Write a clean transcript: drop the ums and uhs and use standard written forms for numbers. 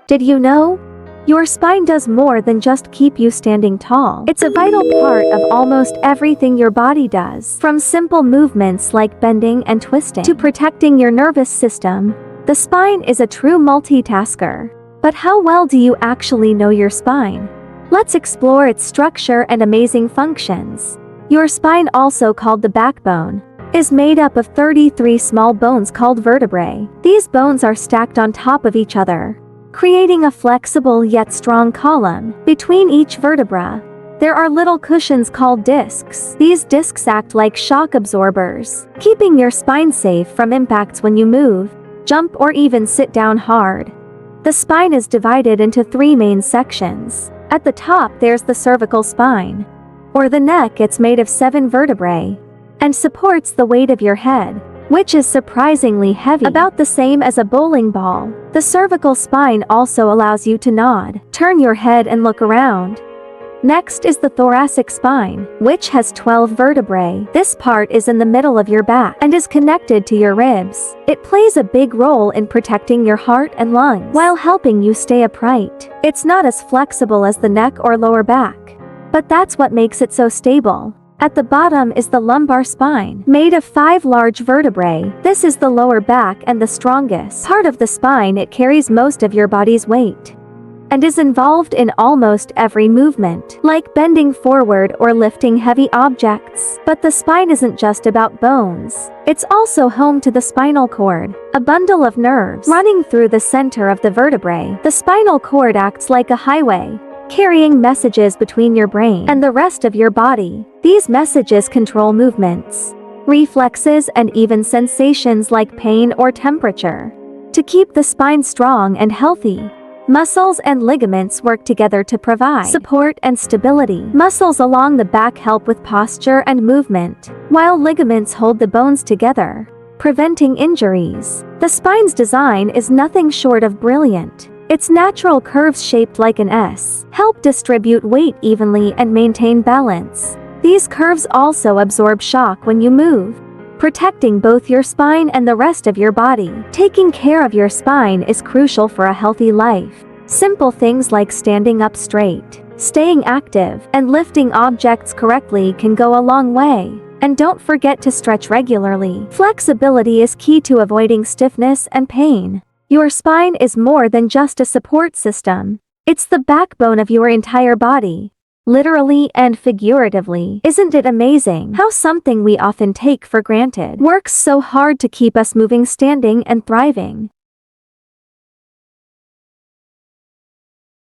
Did you know? Your spine does more than just keep you standing tall. It's a vital part of almost everything your body does. From simple movements like bending and twisting to protecting your nervous system, the spine is a true multitasker. But how well do you actually know your spine? Let's explore its structure and amazing functions. Your spine, also called the backbone, is made up of 33 small bones called vertebrae. These bones are stacked on top of each other, creating a flexible yet strong column. Between each vertebra, there are little cushions called discs. These discs act like shock absorbers, keeping your spine safe from impacts when you move, jump, or even sit down hard. The spine is divided into 3 main sections. At the top there's the cervical spine, or the neck. It's made of 7 vertebrae, and supports the weight of your head, which is surprisingly heavy, about the same as a bowling ball. The cervical spine also allows you to nod, turn your head, and look around. Next is the thoracic spine, which has 12 vertebrae. This part is in the middle of your back and is connected to your ribs. It plays a big role in protecting your heart and lungs while helping you stay upright. It's not as flexible as the neck or lower back, but that's what makes it so stable. At the bottom is the lumbar spine, made of 5 large vertebrae. This is the lower back and the strongest part of the spine. It carries most of your body's weight and is involved in almost every movement, like bending forward or lifting heavy objects. But the spine isn't just about bones. It's also home to the spinal cord, a bundle of nerves running through the center of the vertebrae. The spinal cord acts like a highway, carrying messages between your brain and the rest of your body. These messages control movements, reflexes, and even sensations like pain or temperature. To keep the spine strong and healthy, muscles and ligaments work together to provide support and stability. Muscles along the back help with posture and movement, while ligaments hold the bones together, preventing injuries. The spine's design is nothing short of brilliant. Its natural curves, shaped like an S, help distribute weight evenly and maintain balance. These curves also absorb shock when you move, protecting both your spine and the rest of your body. Taking care of your spine is crucial for a healthy life. Simple things like standing up straight, staying active, and lifting objects correctly can go a long way. And don't forget to stretch regularly. Flexibility is key to avoiding stiffness and pain. Your spine is more than just a support system. It's the backbone of your entire body, literally and figuratively. Isn't it amazing how something we often take for granted works so hard to keep us moving, standing, and thriving?